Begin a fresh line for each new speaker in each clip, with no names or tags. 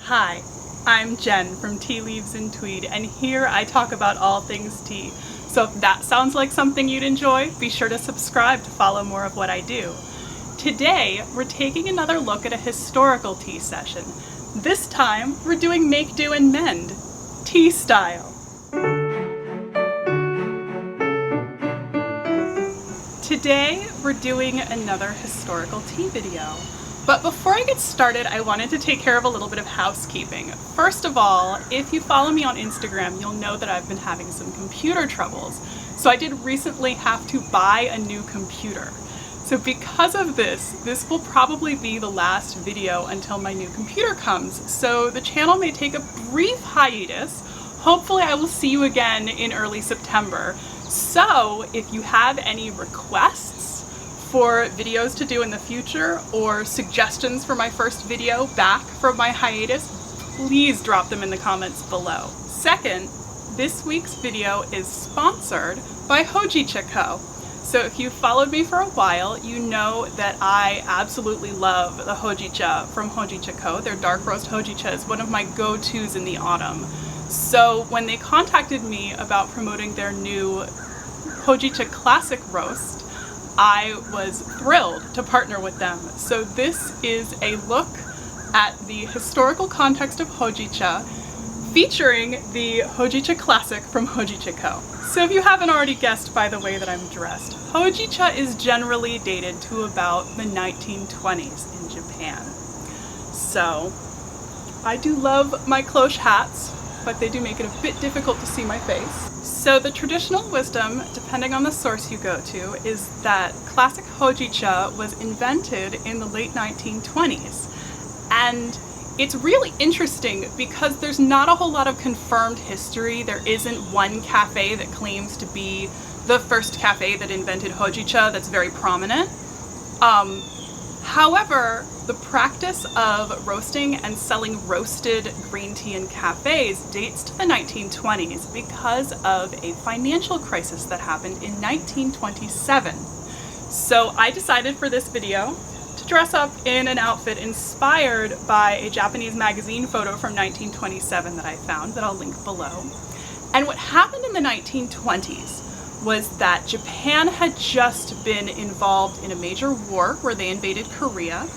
Hi, I'm Jen from Tea Leaves and Tweed, and here I talk about all things tea. So if that sounds like something you'd enjoy, be sure to subscribe to follow more of what I do. Today, we're taking another look at a historical tea session. This time, we're doing make, do, and mend, tea style. Today, we're doing another historical tea video. But before I get started, I wanted to take care of a little bit of housekeeping. First of all, if you follow me on Instagram, you'll know that I've been having some computer troubles. So I did recently have to buy a new computer. So because of this will probably be the last video until my new computer comes. So the channel may take a brief hiatus. Hopefully I will see you again in early September. So if you have any requests for videos to do in the future or suggestions for my first video back from my hiatus, please drop them in the comments below. Second, this week's video is sponsored by Hojicha Co. So if you've followed me for a while, you know that I absolutely love the Hojicha from Hojicha Co. Their dark roast Hojicha is one of my go-tos in the autumn. So when they contacted me about promoting their new Hojicha Classic roast, I was thrilled to partner with them. So this is a look at the historical context of Hojicha, featuring the Hojicha Classic from Hojicha Co. So if you haven't already guessed by the way that I'm dressed, Hojicha is generally dated to about the 1920s in Japan. So I do love my cloche hats, but they do make it a bit difficult to see my face. So the traditional wisdom, depending on the source you go to, is that classic Hojicha was invented in the late 1920s. And it's really interesting because there's not a whole lot of confirmed history. There isn't one cafe that claims to be the first cafe that invented Hojicha that's very prominent. However, the practice of roasting and selling roasted green tea in cafes dates to the 1920s because of a financial crisis that happened in 1927. So I decided for this video to dress up in an outfit inspired by a Japanese magazine photo from 1927 that I found that I'll link below. And what happened in the 1920s was that Japan had just been involved in a major war where they invaded Korea.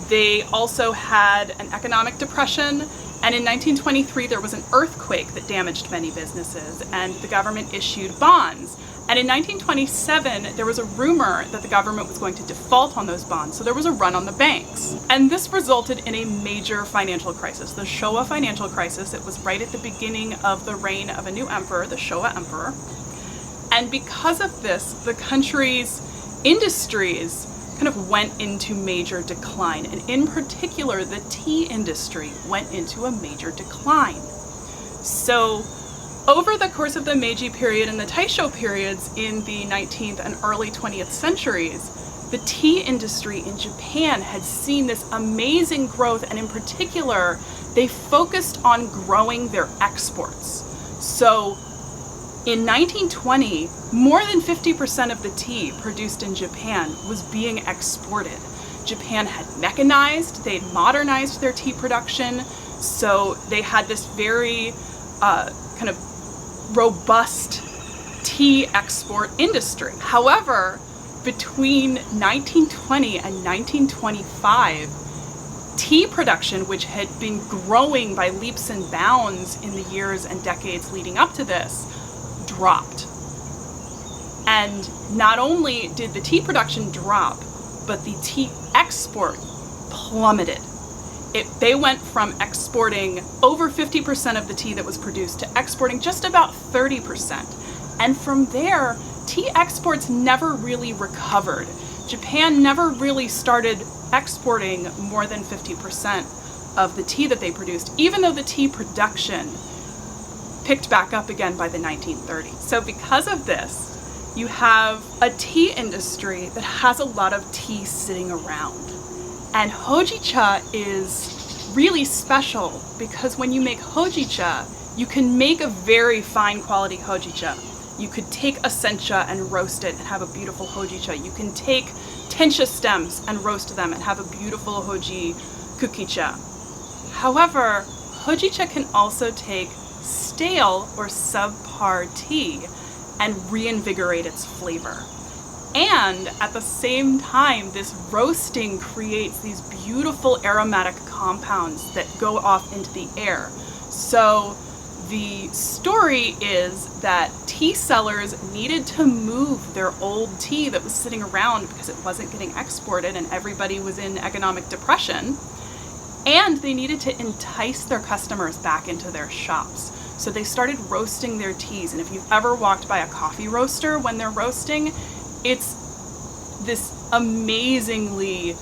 They also had an economic depression, and in 1923 there was an earthquake that damaged many businesses, and the government issued bonds. And in 1927 there was a rumor that the government was going to default on those bonds, so there was a run on the banks. And this resulted in a major financial crisis, the Showa financial crisis. It was right at the beginning of the reign of a new emperor, the Showa emperor. And because of this, the country's industries kind of went into major decline. And in particular, the tea industry went into a major decline. So over the course of the Meiji period and the Taisho periods in the 19th and early 20th centuries, the tea industry in Japan had seen this amazing growth, and in particular, they focused on growing their exports. So in 1920, more than 50% of the tea produced in Japan was being exported. Japan had mechanized, they'd modernized their tea production, so they had this very kind of robust tea export industry. However, between 1920 and 1925, tea production, which had been growing by leaps and bounds in the years and decades leading up to this, dropped. And not only did the tea production drop, but the tea export plummeted. They went from exporting over 50% of the tea that was produced to exporting just about 30%. And from there, tea exports never really recovered. Japan never really started exporting more than 50% of the tea that they produced, even though the tea production picked back up again by the 1930s. So because of this, you have a tea industry that has a lot of tea sitting around. And Hojicha is really special because when you make Hojicha, you can make a very fine quality Hojicha. You could take a sencha and roast it and have a beautiful Hojicha. You can take tencha stems and roast them and have a beautiful Hoji Kukicha. However, Hojicha can also take stale or subpar tea and reinvigorate its flavor. And at the same time, this roasting creates these beautiful aromatic compounds that go off into the air. So the story is that tea sellers needed to move their old tea that was sitting around because it wasn't getting exported and everybody was in economic depression. And they needed to entice their customers back into their shops. So they started roasting their teas. And if you've ever walked by a coffee roaster when they're roasting, it's this amazingly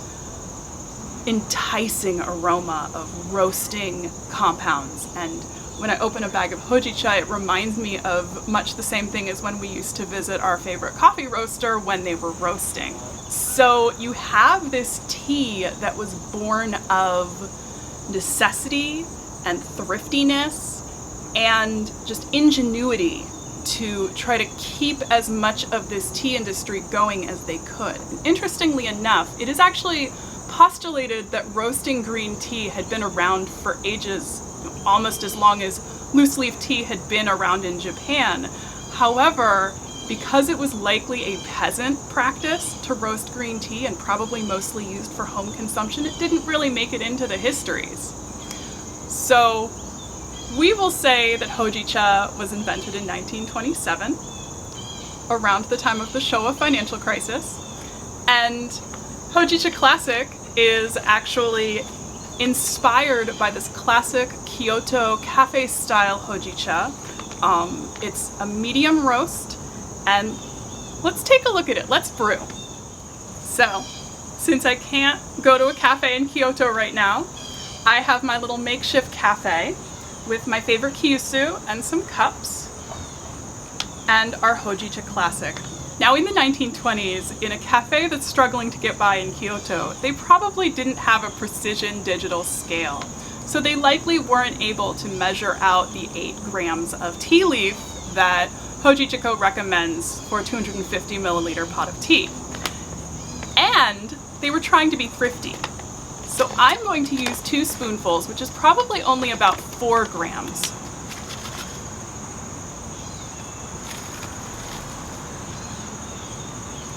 enticing aroma of roasting compounds. And when I open a bag of Hojicha, it reminds me of much the same thing as when we used to visit our favorite coffee roaster when they were roasting. So you have this tea that was born of necessity and thriftiness and just ingenuity to try to keep as much of this tea industry going as they could. And interestingly enough, it is actually postulated that roasting green tea had been around for ages, almost as long as loose leaf tea had been around in Japan. However, because it was likely a peasant practice to roast green tea and probably mostly used for home consumption, it didn't really make it into the histories. So we will say that Hojicha was invented in 1927, around the time of the Showa financial crisis. And Hojicha Classic is actually inspired by this classic Kyoto cafe-style Hojicha. It's a medium roast, and let's take a look at it. Let's brew. So, since I can't go to a cafe in Kyoto right now, I have my little makeshift cafe with my favorite kyusu and some cups, and our Hojicha Classic. Now, in the 1920s, in a cafe that's struggling to get by in Kyoto, they probably didn't have a precision digital scale. So they likely weren't able to measure out the 8 grams of tea leaf that Hojicha Co recommends for a 250 milliliter pot of tea. And they were trying to be thrifty. So I'm going to use 2 spoonfuls, which is probably only about 4 grams.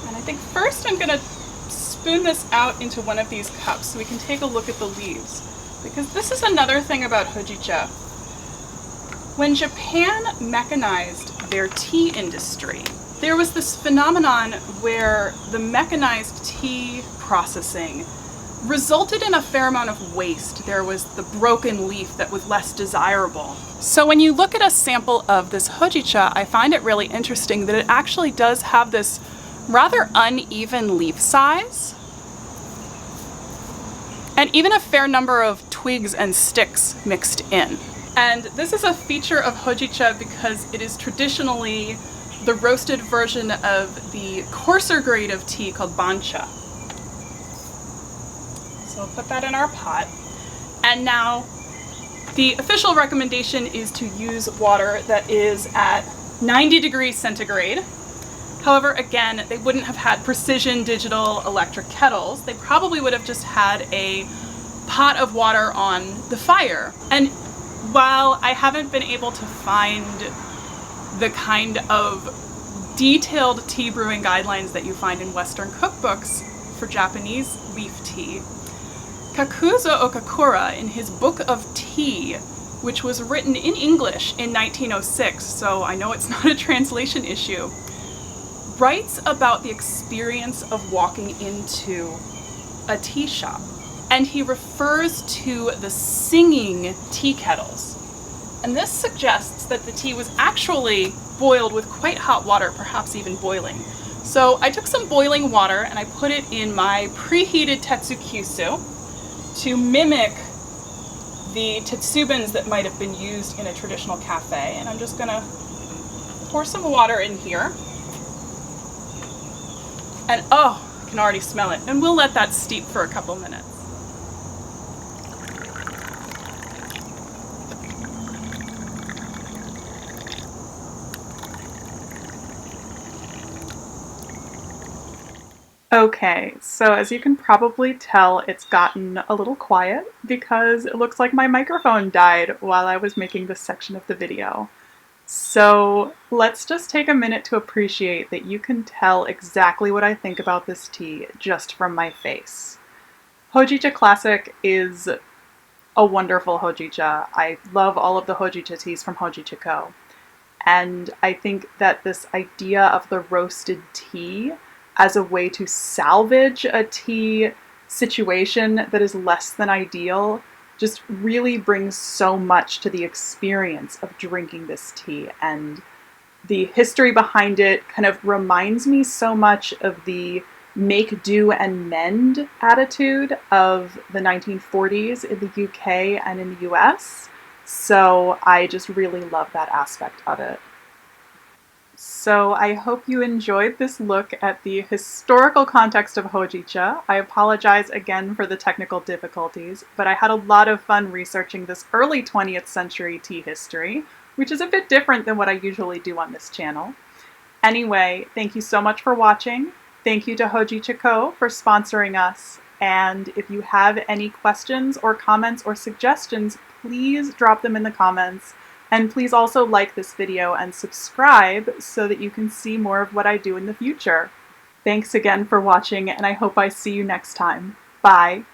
And I think first I'm going to spoon this out into one of these cups so we can take a look at the leaves. Because this is another thing about Hojicha. When Japan mechanized their tea industry, there was this phenomenon where the mechanized tea processing resulted in a fair amount of waste. There was the broken leaf that was less desirable. So when you look at a sample of this Hojicha, I find it really interesting that it actually does have this rather uneven leaf size, and even a fair number of twigs and sticks mixed in. And this is a feature of Hojicha because it is traditionally the roasted version of the coarser grade of tea called bancha. So we'll put that in our pot. And now the official recommendation is to use water that is at 90 degrees centigrade. However, again, they wouldn't have had precision digital electric kettles. They probably would have just had a pot of water on the fire. And while I haven't been able to find the kind of detailed tea brewing guidelines that you find in Western cookbooks for Japanese leaf tea, Kakuzo Okakura, in his Book of Tea, which was written in English in 1906, so I know it's not a translation issue, writes about the experience of walking into a tea shop. And he refers to the singing tea kettles. And this suggests that the tea was actually boiled with quite hot water, perhaps even boiling. So I took some boiling water and I put it in my preheated tetsukyusu to mimic the tetsubins that might have been used in a traditional cafe. And I'm just gonna pour some water in here. And oh, I can already smell it. And we'll let that steep for a couple minutes. Okay, so as you can probably tell, it's gotten a little quiet because it looks like my microphone died while I was making this section of the video. So let's just take a minute to appreciate that you can tell exactly what I think about this tea just from my face. Hojicha Classic is a wonderful hojicha. I love all of the hojicha teas from Hojicha Co. And I think that this idea of the roasted tea as a way to salvage a tea situation that is less than ideal just really brings so much to the experience of drinking this tea. And the history behind it kind of reminds me so much of the make do and mend attitude of the 1940s in the UK and in the US. So I just really love that aspect of it. So I hope you enjoyed this look at the historical context of Hojicha. I apologize again for the technical difficulties, but I had a lot of fun researching this early 20th century tea history, which is a bit different than what I usually do on this channel. Anyway, thank you so much for watching. Thank you to Hojicha Co for sponsoring us. And if you have any questions or comments or suggestions, please drop them in the comments. And please also like this video and subscribe so that you can see more of what I do in the future. Thanks again for watching, and I hope I see you next time. Bye!